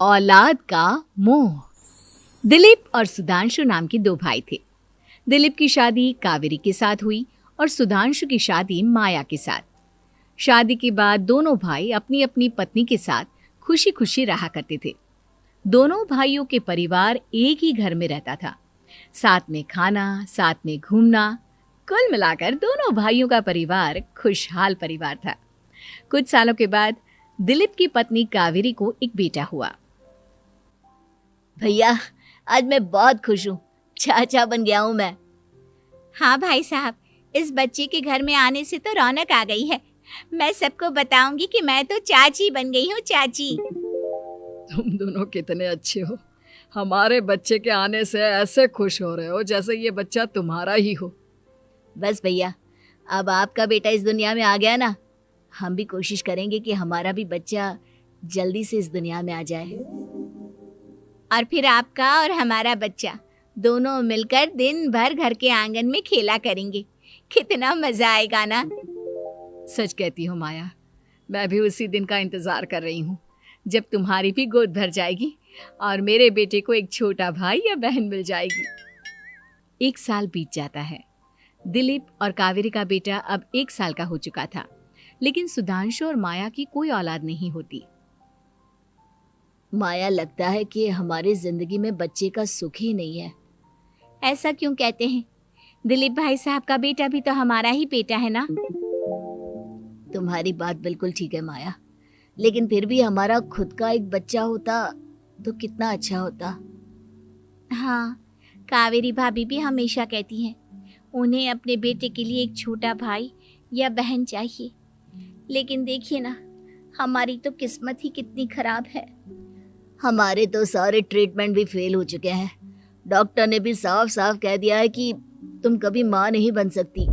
औलाद का मोह। दिलीप और सुधांशु नाम के दो भाई थे। दिलीप की शादी कावेरी के साथ हुई और सुधांशु की शादी माया के साथ। शादी के बाद दोनों भाई अपनी अपनी पत्नी के साथ खुशी खुशी रहा करते थे। दोनों भाइयों के परिवार एक ही घर में रहता था। साथ में खाना, साथ में घूमना, कुल मिलाकर दोनों भाइयों का परिवार खुशहाल परिवार था। कुछ सालों के बाद दिलीप की पत्नी कावेरी को एक बेटा हुआ। भैया, आज मैं बहुत खुश हूँ। चाचा बन गया हूँ मैं। हाँ भाई साहब, इस बच्चे के घर में आने से तो रौनक आ गई है। मैं सबको बताऊंगी कि मैं तो चाची बन गई हूँ, चाची। तुम दोनों कितने अच्छे हो। हमारे बच्चे के आने से ऐसे खुश हो रहे हो जैसे ये बच्चा तुम्हारा ही हो। बस भैया, अब आपका बेटा इस दुनिया में आ गया ना, हम भी कोशिश करेंगे कि हमारा भी बच्चा जल्दी से इस दुनिया में आ जाए। और फिर आपका और हमारा बच्चा दोनों मिलकर दिन भर घर के आंगन में खेला करेंगे। कितना मजा आएगा ना। सच कहती हो माया, मैं भी उसी दिन का इंतजार कर रही हूँ जब तुम्हारी भी गोद भर जाएगी और मेरे बेटे को एक छोटा भाई या बहन मिल जाएगी। 1 साल बीत जाता है। दिलीप और कावेरी का बेटा अब 1 साल का हो चुका था, लेकिन सुधांशु और माया की कोई औलाद नहीं होती। माया, लगता है कि हमारी जिंदगी में बच्चे का सुख ही नहीं है। ऐसा क्यों कहते हैं? दिलीप भाई साहब का बेटा भी तो हमारा ही बेटा है ना। तुम्हारी बात बिल्कुल ठीक है माया, लेकिन फिर भी हमारा खुद का एक बच्चा होता तो कितना अच्छा होता। हाँ, कावेरी भाभी भी हमेशा कहती हैं उन्हें अपने बेटे के लिए एक छोटा भाई या बहन चाहिए। लेकिन देखिए ना, हमारी तो किस्मत ही कितनी खराब है। हमारे तो सारे ट्रीटमेंट भी फेल हो चुके हैं। डॉक्टर ने भी साफ साफ कह दिया है कि तुम कभी माँ नहीं बन सकती।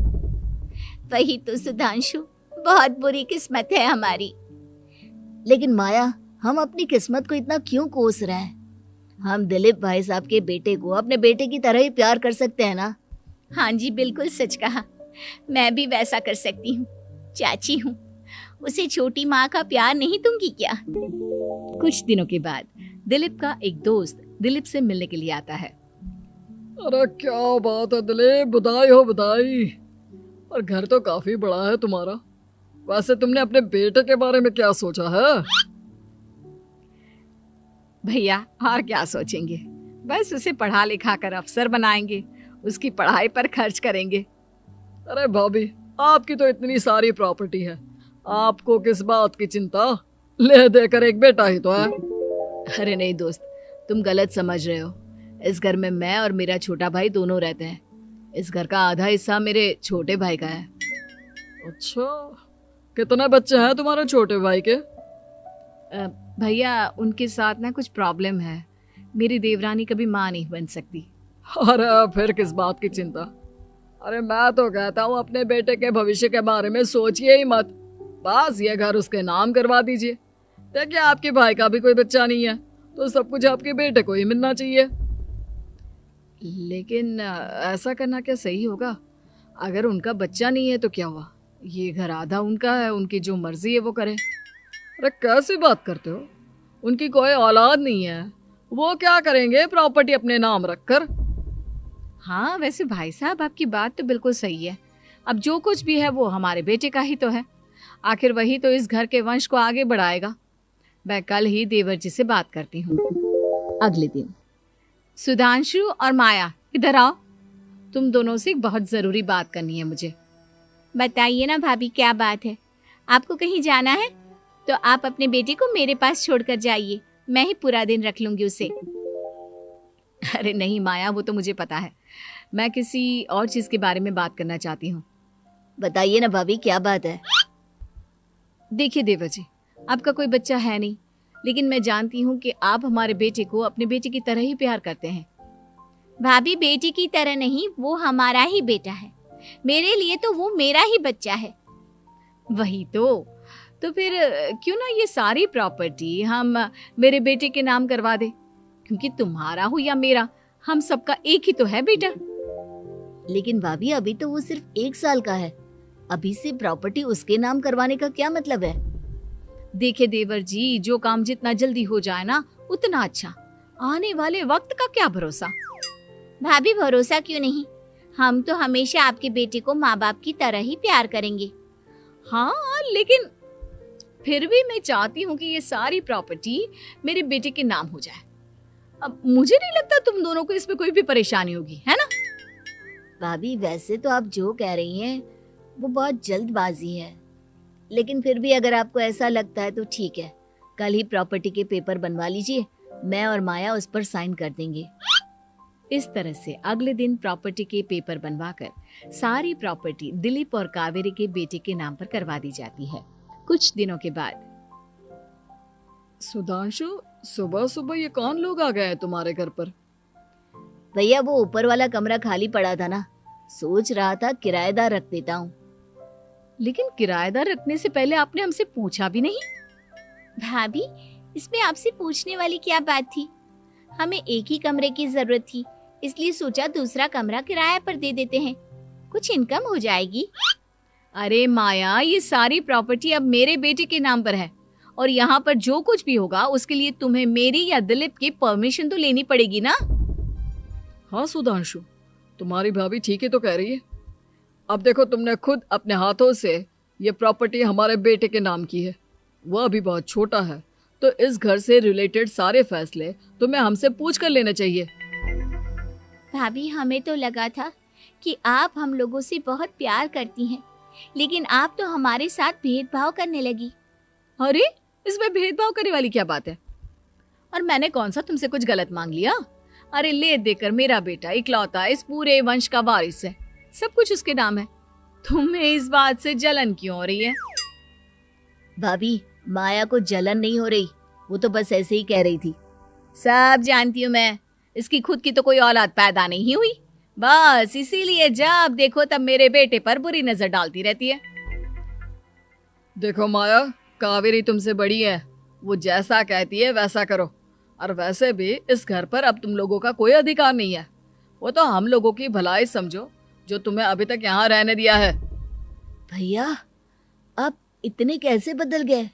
वही तो सुधांशु, बहुत बुरी किस्मत है हमारी। लेकिन माया, हम अपनी किस्मत को इतना क्यों कोस रहे हैं? हम दिलीप भाई साहब के बेटे को अपने बेटे की तरह ही प्यार कर सकते हैं ना। हाँ जी, बिल्कुल सच कहा। मैं भी वैसा कर सकती हूँ। चाची हूँ, उसे छोटी माँ का प्यार नहीं दूंगी क्या? कुछ दिनों के बाद दिलीप का एक दोस्त दिलीप से मिलने के लिए आता है। अरे क्या बात है दिलीप, बधाई हो बधाई। और घर तो काफी बड़ा है तुम्हारा। वैसे तुमने अपने बेटे के बारे में क्या सोचा है? भैया, और क्या सोचेंगे, बस उसे पढ़ा लिखा कर अफसर बनाएंगे, उसकी पढ़ाई पर खर्च करेंगे। अरे भाभी, आपकी तो इतनी सारी प्रॉपर्टी है, आपको किस बात की चिंता? ले देकर एक बेटा ही तो है। अरे नहीं दोस्त, तुम गलत समझ रहे हो। इस घर में मैं और मेरा छोटा भाई दोनों रहते हैं। इस घर का आधा हिस्सा मेरे छोटे भाई का है। अच्छा, कितने बच्चे हैं तुम्हारे छोटे भाई के? भैया, उनके साथ ना कुछ प्रॉब्लम है। मेरी देवरानी कभी माँ नहीं बन सकती। अरे फिर किस बात की चिंता? अरे मैं तो कहता हूँ अपने बेटे के भविष्य के बारे में सोचिए ही मत। बस ये घर उसके नाम करवा दीजिए। देखिए, आपके भाई का भी कोई बच्चा नहीं है तो सब कुछ आपके बेटे को ही मिलना चाहिए। लेकिन ऐसा करना क्या सही होगा? अगर उनका बच्चा नहीं है तो क्या हुआ? ये घर आधा उनका है, उनकी जो मर्जी है वो करें। अरे कैसी बात करते हो? उनकी कोई औलाद नहीं है, वो क्या करेंगे प्रॉपर्टी अपने नाम रखकर? हाँ, वैसे भाई साहब, आपकी बात तो बिल्कुल सही है। अब जो कुछ भी है वो हमारे बेटे का ही तो है। आखिर वही तो इस घर के वंश को आगे बढ़ाएगा। मैं कल ही देवर जी से बात करती हूँ। अगले दिन सुधांशु और माया, इधर आओ। तुम दोनों से एक बहुत जरूरी बात करनी है मुझे। बताइए ना भाभी, क्या बात है? आपको कहीं जाना है तो आप अपने बेटे को मेरे पास छोड़कर जाइए। मैं ही पूरा दिन रख लूंगी उसे। अरे नहीं माया, वो तो मुझे पता है। मैं किसी और चीज के बारे में बात करना चाहती हूँ। बताइए ना भाभी, क्या बात है? देखिए देवर जी, आपका कोई बच्चा है नहीं, लेकिन मैं जानती हूँ कि आप हमारे बेटे को अपने बेटे की तरह ही प्यार करते हैं। भाभी, बेटी की तरह नहीं, वो हमारा ही बेटा है। मेरे लिए तो वो मेरा ही बच्चा है। वही तो फिर क्यों ना ये सारी प्रॉपर्टी हम मेरे बेटे के नाम करवा दे, क्योंकि तुम्हारा हो या मेरा, हम सबका एक ही तो है बेटा। लेकिन भाभी, अभी तो वो सिर्फ 1 साल का है। अभी से प्रॉपर्टी उसके नाम करवाने का क्या मतलब है? देखिए देवर जी, जो काम जितना जल्दी हो जाए ना उतना अच्छा। आने वाले वक्त का क्या भरोसा। भाभी भरोसा क्यों नहीं, हम तो हमेशा आपके बेटे को माँ बाप की तरह ही प्यार करेंगे। हाँ, लेकिन फिर भी मैं चाहती हूँ कि ये सारी प्रॉपर्टी मेरे बेटे के नाम हो जाए। अब मुझे नहीं लगता तुम दोनों को इसमें कोई भी परेशानी होगी, है ना? भाभी वैसे तो आप जो कह रही हैं वो बहुत जल्दबाजी है, लेकिन फिर भी अगर आपको ऐसा लगता है तो ठीक है, कल ही प्रॉपर्टी के पेपर बनवा लीजिए, मैं और माया उस पर साइन कर देंगे। इस तरह से अगले दिन प्रॉपर्टी के पेपर बनवाकर सारी प्रॉपर्टी दिलीप और कावेरी के बेटे के नाम पर करवा दी जाती है। कुछ दिनों के बाद सुधांशु, सुबह सुबह ये कौन लोग आ गए हैं तुम्हारे घर पर? भैया वो ऊपर वाला कमरा खाली पड़ा था ना, सोच रहा था किराएदार रख देता हूँ। लेकिन किराएदार रखने से पहले आपने हमसे पूछा भी नहीं। भाभी इसमें आपसे पूछने वाली क्या बात थी, हमें एक ही कमरे की जरूरत थी, इसलिए सोचा दूसरा कमरा किराए पर दे देते हैं, कुछ इनकम हो जाएगी। अरे माया, ये सारी प्रॉपर्टी अब मेरे बेटे के नाम पर है और यहाँ पर जो कुछ भी होगा उसके लिए तुम्हें मेरी या दिलीप की परमिशन तो लेनी पड़ेगी ना। हाँ सुधांशु, तुम्हारी भाभी ठीक ही तो कह रही है। अब देखो, तुमने खुद अपने हाथों से ये प्रॉपर्टी हमारे बेटे के नाम की है, वह अभी बहुत छोटा है, तो इस घर से रिलेटेड सारे फैसले तुम्हें हमसे पूछ कर लेने चाहिए। भाभी हमें तो लगा था कि आप हम लोगों से बहुत प्यार करती हैं, लेकिन आप तो हमारे साथ भेदभाव करने लगी। अरे, इसमें भेदभाव करने वाली क्या बात है? और मैंने कौन सा तुमसे कुछ गलत मांग लिया? अरे ले देकर मेरा बेटा इकलौता इस पूरे वंश का वारिस है, सब कुछ उसके नाम है। तुम्हें इस बात से जलन क्यों हो रही है? भाभी माया को जलन नहीं हो रही, वो तो बस ऐसे ही कह रही थी। सब जानती हूँ मैं, इसकी खुद की तो कोई औलाद पैदा नहीं हुई, बस इसीलिए जब देखो तब मेरे बेटे पर बुरी नजर डालती रहती है। देखो माया, कावेरी तुमसे बड़ी है, वो जैसा कहती है वैसा करो। और वैसे भी इस घर पर अब तुम लोगों का कोई अधिकार नहीं है, वो तो हम लोगों की भलाई समझो जो तुम्हें अभी तक यहाँ रहने दिया है। भैया आप इतने कैसे बदल गए?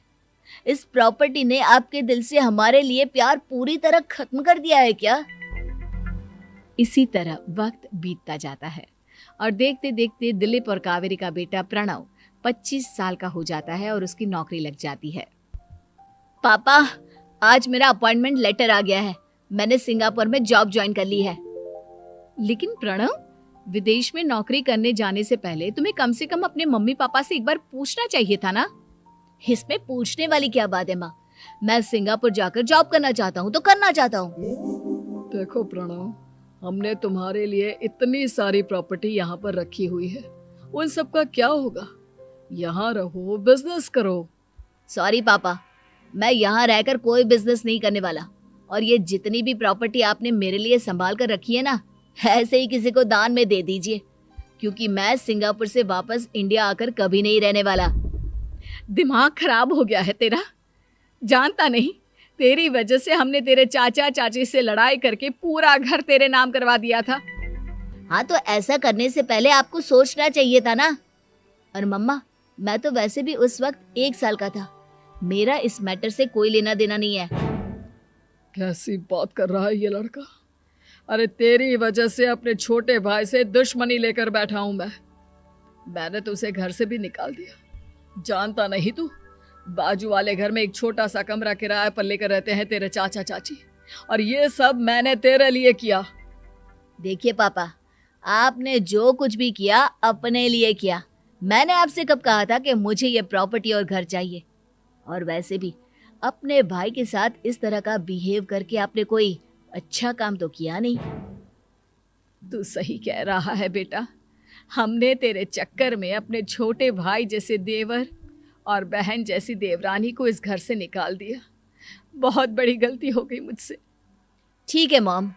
इस प्रॉपर्टी ने आपके दिल से हमारे लिए प्यार पूरी तरह खत्म कर दिया है क्या? इसी तरह वक्त बीतता जाता है और देखते देखते दिलीप और कावेरी का बेटा प्रणव 25 साल का हो जाता है और उसकी नौकरी लग जाती है। पापा, आज मेरा अपॉइंटमेंट लेटर आ गया है, मैंने सिंगापुर में जॉब ज्वाइन कर ली है। लेकिन प्रणव, विदेश में नौकरी करने जाने से पहले तुम्हें कम से कम अपने मम्मी पापा से एक बार पूछना चाहिए था ना। इसमें पूछने वाली क्या बात है माँ, मैं सिंगापुर जाकर जॉब करना चाहता हूँ तो करना चाहता हूँ। देखो प्रणव, हमने तुम्हारे लिए इतनी सारी प्रॉपर्टी यहाँ पर रखी हुई है, उन सब का क्या होगा? यहाँ रहो, बिजनेस करो। सॉरी पापा, मैं यहाँ रहकर कोई बिजनेस नहीं करने वाला, और ये जितनी भी प्रॉपर्टी आपने मेरे लिए संभाल कर रखी है ना, ऐसे ही किसी को दान में दे दीजिए, क्योंकि मैं सिंगापुर से वापस इंडिया आकर कभी नहीं रहने वाला। दिमाग खराब हो गया है तेरा, जानता नहीं तेरी वजह से हमने तेरे चाचा चाची से लड़ाई करके पूरा घर तेरे नाम करवा दिया था। हाँ तो ऐसा करने से पहले आपको सोचना चाहिए था ना। और मम्मा, मैं तो वैसे भी उस वक्त 1 साल का था, मेरा इस मैटर से कोई लेना देना नहीं है। कैसी बात कर रहा है ये लड़का? अरे तेरी वजह से अपने छोटे भाई से दुश्मनी लेकर बैठा हूं मैंने तो उसे घर से भी निकाल दिया। जानता नहीं तू, बाजू वाले घर में एक छोटा सा कमरा किराए पर लेकर रहते हैं तेरे चाचा चाची, और ये सब मैंने तेरे लिए किया। देखिए पापा, आपने जो कुछ भी किया अपने लिए किया। मैंने आपसे कब कहा था कि मुझे ये प्रॉपर्टी और घर चाहिए? और वैसे भी अपने भाई के साथ इस तरह का बिहेव करके आपने कोई अच्छा काम तो किया नहीं। तू सही कह रहा है बेटा, हमने तेरे चक्कर में अपने छोटे भाई जैसे देवर और बहन जैसी देवरानी को इस घर से निकाल दिया। बहुत बड़ी गलती हो गई मुझसे। ठीक है मॉम,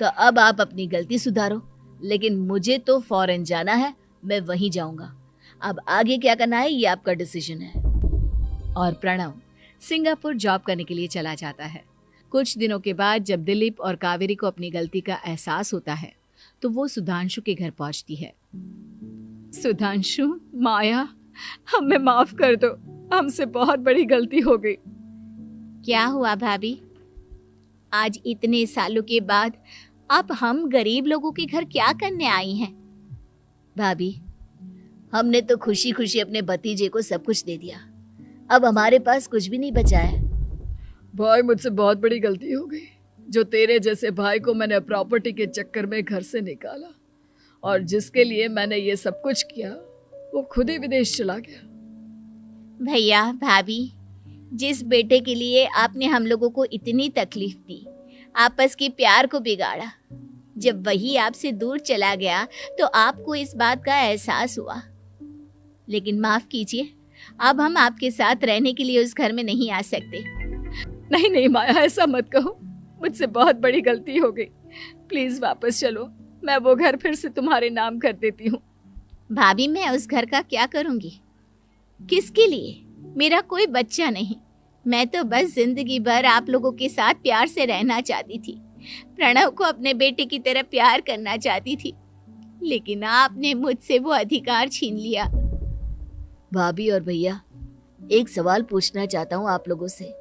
तो अब आप अपनी गलती सुधारो, लेकिन मुझे तो फॉरेन जाना है, मैं वहीं जाऊंगा। अब आगे क्या करना है ये आपका डिसीजन है। और प्रणव सिंगापुर जॉब करने के लिए चला जाता है। कुछ दिनों के बाद जब दिलीप और कावेरी को अपनी गलती का एहसास होता है तो वो सुधांशु के घर पहुंचती है। सुधांशु, माया, हमें माफ कर दो, हमसे बहुत बड़ी गलती हो गई। क्या हुआ भाभी? आज इतने सालों के बाद अब हम गरीब लोगों के घर क्या करने आई हैं? भाभी, हमने तो खुशी खुशी अपने भतीजे को सब कुछ दे दिया, अब हमारे पास कुछ भी नहीं बचा है। भाई मुझसे बहुत बड़ी गलती हो गई, जो तेरे जैसे भाई को मैंने प्रॉपर्टी के चक्कर में घर से निकाला, और जिसके लिए मैंने ये सब कुछ किया वो खुद ही विदेश चला गया। भैया भाभी, जिस बेटे के लिए आपने हम लोगों को इतनी तकलीफ दी, आपस के प्यार को बिगाड़ा, जब वही आपसे दूर चला गया तो आपको इस बात का एहसास हुआ। लेकिन माफ कीजिए, अब हम आपके साथ रहने के लिए उस घर में नहीं आ सकते। नहीं नहीं माया, ऐसा मत कहो, मुझसे बहुत बड़ी गलती हो गई, प्लीज वापस चलो, मैं वो घर फिर से तुम्हारे नाम कर देती हूँ। भाभी, मैं उस घर का क्या करूंगी? किसके लिए? मेरा कोई बच्चा नहीं, मैं तो बस जिंदगी भर आप लोगों के साथ प्यार से रहना चाहती थी, प्रणव को अपने बेटे की तरह प्यार करना चाहती थी, लेकिन आपने मुझसे वो अधिकार छीन लिया। भाभी और भैया, एक सवाल पूछना चाहता हूँ आप लोगों से।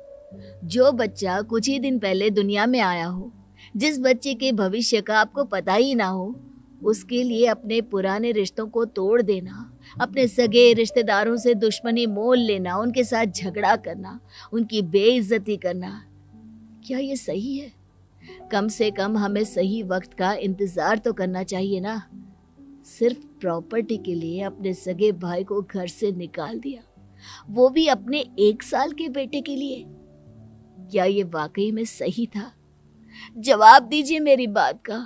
जो बच्चा कुछ ही दिन पहले दुनिया में आया हो, जिस बच्चे के भविष्य का आपको पता ही ना हो, उसके लिए अपने पुराने रिश्तों को तोड़ देना, अपने सगे रिश्तेदारों से दुश्मनी मोल लेना, उनके साथ झगड़ा करना, उनकी बेइज्जती करना, क्या ये सही है? कम से कम हमें सही वक्त का इंतजार तो करना चाहिए ना। सिर्फ प्रॉपर्टी के लिए अपने सगे भाई को घर से निकाल दिया, वो भी अपने 1 साल के बेटे के लिए। क्या ये वाकई में सही था? जवाब दीजिए मेरी बात का।